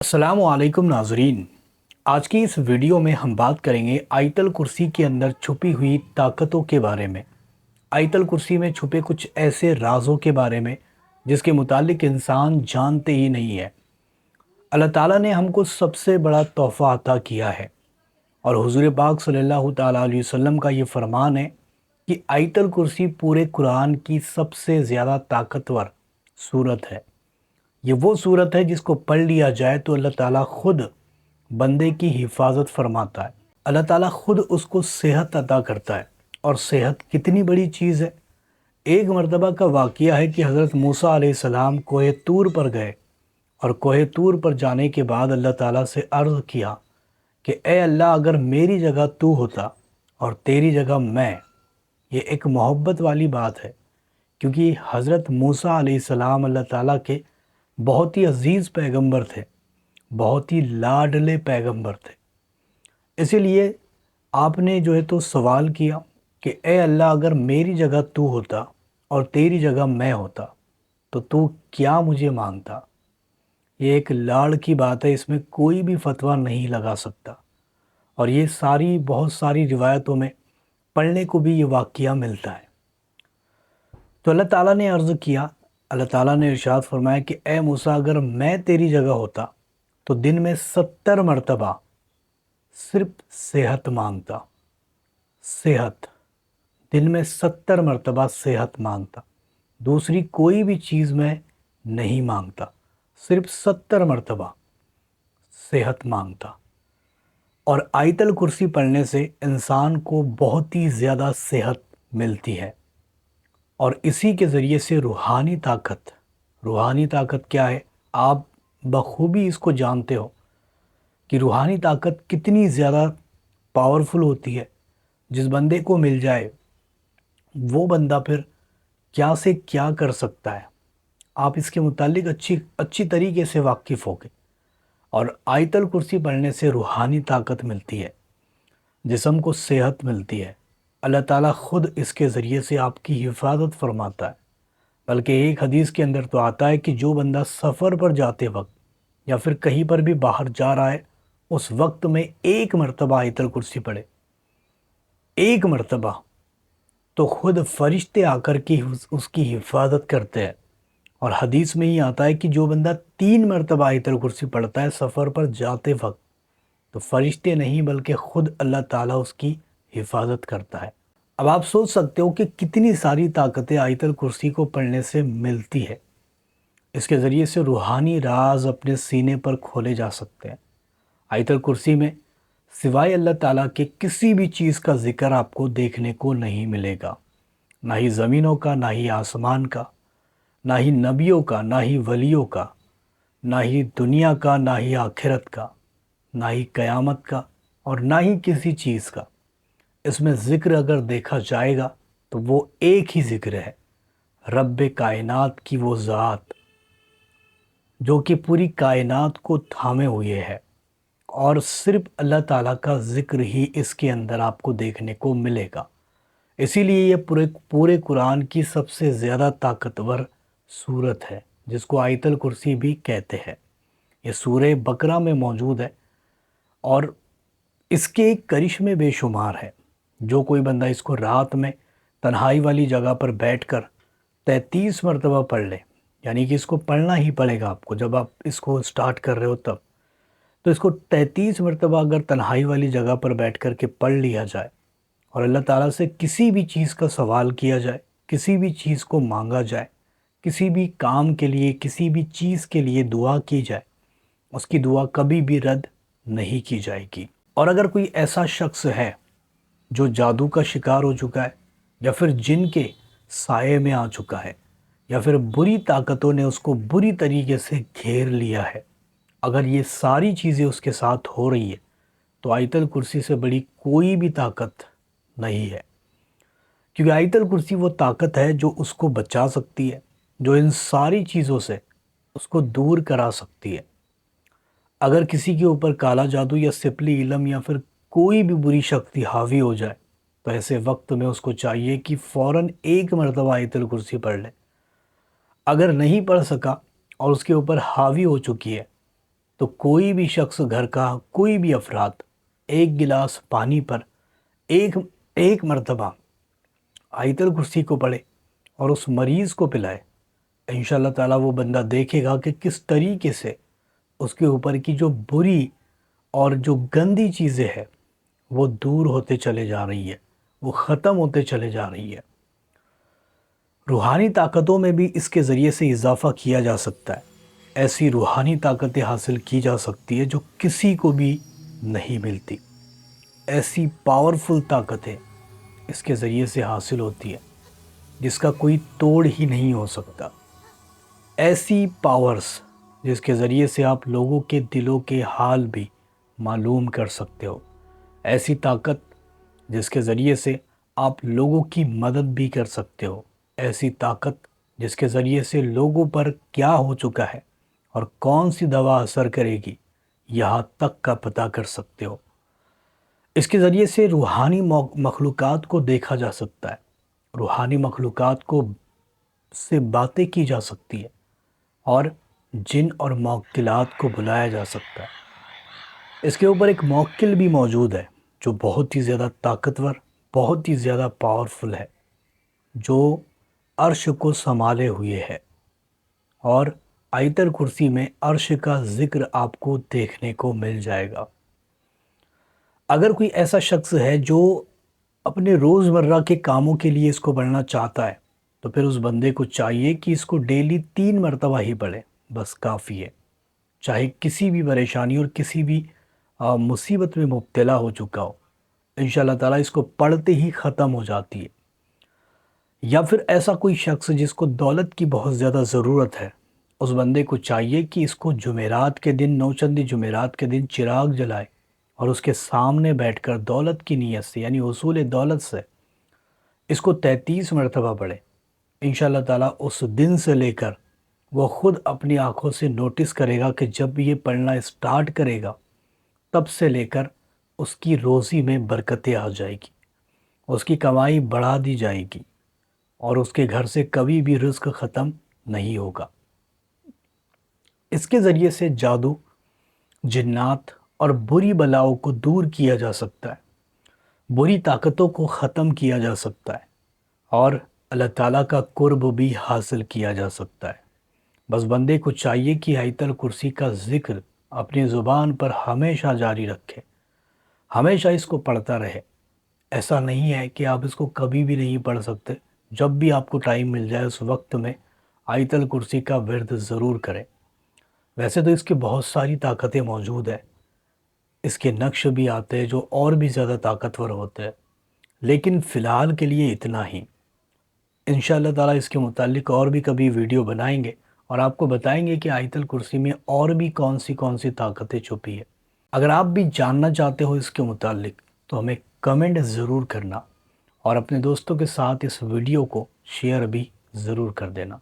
السلام علیکم ناظرین، آج کی اس ویڈیو میں ہم بات کریں گے آیت الکرسی کے اندر چھپی ہوئی طاقتوں کے بارے میں۔ آیت الکرسی میں چھپے کچھ ایسے رازوں کے بارے میں جس کے متعلق انسان جانتے ہی نہیں ہے۔ اللہ تعالیٰ نے ہم کو سب سے بڑا تحفہ عطا کیا ہے، اور حضور پاک صلی اللہ تعالیٰ علیہ وسلم کا یہ فرمان ہے کہ آیت الکرسی پورے قرآن کی سب سے زیادہ طاقتور صورت ہے۔ یہ وہ صورت ہے جس کو پڑھ لیا جائے تو اللہ تعالیٰ خود بندے کی حفاظت فرماتا ہے۔ اللہ تعالیٰ خود اس کو صحت عطا کرتا ہے، اور صحت کتنی بڑی چیز ہے۔ ایک مرتبہ کا واقعہ ہے کہ حضرت موسیٰ علیہ السلام کوہ طور پر گئے، اور کوہ طور پر جانے کے بعد اللہ تعالیٰ سے عرض کیا کہ اے اللہ، اگر میری جگہ تو ہوتا اور تیری جگہ میں۔ یہ ایک محبت والی بات ہے، کیونکہ حضرت موسیٰ علیہ السلام اللہ تعالیٰ کے بہت ہی عزیز پیغمبر تھے، بہت ہی لاڈلے پیغمبر تھے۔ اسی لیے آپ نے جو ہے تو سوال کیا کہ اے اللہ، اگر میری جگہ تو ہوتا اور تیری جگہ میں ہوتا تو کیا مجھے مانگتا۔ یہ ایک لاڑ کی بات ہے، اس میں کوئی بھی فتویٰ نہیں لگا سکتا، اور یہ بہت ساری روایتوں میں پڑھنے کو بھی یہ واقعہ ملتا ہے۔ تو اللہ تعالیٰ نے عرض کیا، اللہ تعالیٰ نے ارشاد فرمایا کہ اے موسیٰ، اگر میں تیری جگہ ہوتا تو دن میں 70 مرتبہ صرف صحت مانگتا۔ صحت، دن میں 70 مرتبہ صحت مانگتا، دوسری کوئی بھی چیز میں نہیں مانگتا، صرف 70 مرتبہ صحت مانگتا۔ اور آیت الکرسی پڑھنے سے انسان کو بہت ہی زیادہ صحت ملتی ہے، اور اسی کے ذریعے سے روحانی طاقت کیا ہے، آپ بخوبی اس کو جانتے ہو کہ روحانی طاقت کتنی زیادہ پاورفل ہوتی ہے۔ جس بندے کو مل جائے وہ بندہ پھر کیا سے کیا کر سکتا ہے، آپ اس کے متعلق اچھی طریقے سے واقف ہو گے۔ اور آیت الکرسی پڑھنے سے روحانی طاقت ملتی ہے، جسم کو صحت ملتی ہے، اللہ تعالیٰ خود اس کے ذریعے سے آپ کی حفاظت فرماتا ہے۔ بلکہ ایک حدیث کے اندر تو آتا ہے کہ جو بندہ سفر پر جاتے وقت یا پھر کہیں پر بھی باہر جا رہا ہے، اس وقت میں ایک مرتبہ آیت الکرسی پڑھے، ایک مرتبہ، تو خود فرشتے آ کر کے اس کی حفاظت کرتے ہیں۔ اور حدیث میں ہی آتا ہے کہ جو بندہ 3 مرتبہ آیت الکرسی پڑھتا ہے سفر پر جاتے وقت، تو فرشتے نہیں بلکہ خود اللہ تعالیٰ اس کی حفاظت کرتا ہے۔ اب آپ سوچ سکتے ہو کہ کتنی ساری طاقتیں آیت الکرسی کو پڑھنے سے ملتی ہے۔ اس کے ذریعے سے روحانی راز اپنے سینے پر کھولے جا سکتے ہیں۔ آیت الکرسی میں سوائے اللہ تعالیٰ کے کسی بھی چیز کا ذکر آپ کو دیکھنے کو نہیں ملے گا، نہ ہی زمینوں کا، نہ ہی آسمان کا، نہ ہی نبیوں کا، نہ ہی ولیوں کا، نہ ہی دنیا کا، نہ ہی آخرت کا، نہ ہی قیامت کا، اور نہ ہی کسی چیز کا۔ اس میں ذکر اگر دیکھا جائے گا تو وہ ایک ہی ذکر ہے، رب کائنات کی وہ ذات جو کہ پوری کائنات کو تھامے ہوئے ہے، اور صرف اللہ تعالیٰ کا ذکر ہی اس کے اندر آپ کو دیکھنے کو ملے گا۔ اسی لیے یہ پورے قرآن کی سب سے زیادہ طاقتور صورت ہے، جس کو آیت الکرسی بھی کہتے ہیں۔ یہ سورہ بقرہ میں موجود ہے، اور اس کے کرشمے بے شمار ہیں۔ جو کوئی بندہ اس کو رات میں تنہائی والی جگہ پر بیٹھ کر 33 مرتبہ پڑھ لے، یعنی کہ اس کو پڑھنا ہی پڑے گا آپ کو، جب آپ اس کو سٹارٹ کر رہے ہو تب، تو اس کو 33 مرتبہ اگر تنہائی والی جگہ پر بیٹھ کر کے پڑھ لیا جائے، اور اللہ تعالیٰ سے کسی بھی چیز کا سوال کیا جائے، کسی بھی چیز کو مانگا جائے، کسی بھی کام کے لیے، کسی بھی چیز کے لیے دعا کی جائے، اس کی دعا کبھی بھی رد نہیں کی جائے گی۔ اور اگر کوئی ایسا شخص ہے جو جادو کا شکار ہو چکا ہے، یا پھر جن کے سائے میں آ چکا ہے، یا پھر بری طاقتوں نے اس کو بری طریقے سے گھیر لیا ہے، اگر یہ ساری چیزیں اس کے ساتھ ہو رہی ہے، تو آیت الکرسی سے بڑی کوئی بھی طاقت نہیں ہے۔ کیونکہ آیت الکرسی وہ طاقت ہے جو اس کو بچا سکتی ہے، جو ان ساری چیزوں سے اس کو دور کرا سکتی ہے۔ اگر کسی کے اوپر کالا جادو یا سپلی علم یا پھر کوئی بھی بری شکتی حاوی ہو جائے، تو ایسے وقت میں اس کو چاہیے کہ فوراً ایک مرتبہ آیت الکرسی پڑھ لے۔ اگر نہیں پڑھ سکا اور اس کے اوپر حاوی ہو چکی ہے، تو کوئی بھی شخص، گھر کا کوئی بھی افراد، ایک گلاس پانی پر ایک ایک مرتبہ آیت الکرسی کو پڑھے اور اس مریض کو پلائے، انشاءاللہ تعالیٰ وہ بندہ دیکھے گا کہ کس طریقے سے اس کے اوپر کی جو بری اور جو گندی چیزیں ہیں وہ دور ہوتے چلے جا رہی ہے، وہ ختم ہوتے چلے جا رہی ہے۔ روحانی طاقتوں میں بھی اس کے ذریعے سے اضافہ کیا جا سکتا ہے۔ ایسی روحانی طاقتیں حاصل کی جا سکتی ہے جو کسی کو بھی نہیں ملتی۔ ایسی پاورفل طاقتیں اس کے ذریعے سے حاصل ہوتی ہے جس کا کوئی توڑ ہی نہیں ہو سکتا۔ ایسی پاورز جس کے ذریعے سے آپ لوگوں کے دلوں کے حال بھی معلوم کر سکتے ہو۔ ایسی طاقت جس کے ذریعے سے آپ لوگوں کی مدد بھی کر سکتے ہو۔ ایسی طاقت جس کے ذریعے سے لوگوں پر کیا ہو چکا ہے اور کون سی دوا اثر کرے گی یہاں تک کا پتہ کر سکتے ہو۔ اس کے ذریعے سے روحانی مخلوقات کو دیکھا جا سکتا ہے، روحانی مخلوقات کو سے باتیں کی جا سکتی ہے اور جن اور موکلات کو بلایا جا سکتا ہے۔ اس کے اوپر ایک موکل بھی موجود ہے جو بہت ہی زیادہ طاقتور، بہت ہی زیادہ پاورفل ہے، جو عرش کو سنبھالے ہوئے ہے، اور آیت الکرسی میں عرش کا ذکر آپ کو دیکھنے کو مل جائے گا۔ اگر کوئی ایسا شخص ہے جو اپنے روزمرہ کے کاموں کے لیے اس کو پڑھنا چاہتا ہے تو پھر اس بندے کو چاہیے کہ اس کو ڈیلی 3 مرتبہ ہی پڑھے، بس کافی ہے۔ چاہے کسی بھی پریشانی اور کسی بھی مصیبت میں مبتلا ہو چکا ہو، انشاءاللہ تعالیٰ اس کو پڑھتے ہی ختم ہو جاتی ہے۔ یا پھر ایسا کوئی شخص جس کو دولت کی بہت زیادہ ضرورت ہے، اس بندے کو چاہیے کہ اس کو جمعرات کے دن، نوچندی جمعرات کے دن چراغ جلائے اور اس کے سامنے بیٹھ کر دولت کی نیت سے، یعنی حصول دولت سے، اس کو 33 مرتبہ پڑھے۔ انشاءاللہ تعالیٰ اس دن سے لے کر وہ خود اپنی آنکھوں سے نوٹس کرے گا کہ جب یہ پڑھنا اسٹارٹ کرے گا تب سے لے کر اس کی روزی میں برکتیں آ جائے گی، اس کی کمائی بڑھا دی جائے گی اور اس کے گھر سے کبھی بھی رزق ختم نہیں ہوگا۔ اس کے ذریعے سے جادو، جنات اور بری بلاؤں کو دور کیا جا سکتا ہے، بری طاقتوں کو ختم کیا جا سکتا ہے اور اللہ تعالیٰ کا قرب بھی حاصل کیا جا سکتا ہے۔ بس بندے کو چاہیے کہ آیت الکرسی کا ذکر اپنی زبان پر ہمیشہ جاری رکھے، ہمیشہ اس کو پڑھتا رہے۔ ایسا نہیں ہے کہ آپ اس کو کبھی بھی نہیں پڑھ سکتے، جب بھی آپ کو ٹائم مل جائے اس وقت میں آیت الکرسی کا ورد ضرور کریں۔ ویسے تو اس کے بہت ساری طاقتیں موجود ہیں، اس کے نقش بھی آتے ہیں جو اور بھی زیادہ طاقتور ہوتے ہیں، لیکن فی الحال کے لیے اتنا ہی۔ انشاءاللہ تعالیٰ اس کے متعلق اور بھی کبھی ویڈیو بنائیں گے اور آپ کو بتائیں گے کہ آیت الکرسی میں اور بھی کون سی طاقتیں چھپی ہیں۔ اگر آپ بھی جاننا چاہتے ہو اس کے متعلق تو ہمیں کمنٹ ضرور کرنا اور اپنے دوستوں کے ساتھ اس ویڈیو کو شیئر بھی ضرور کر دینا۔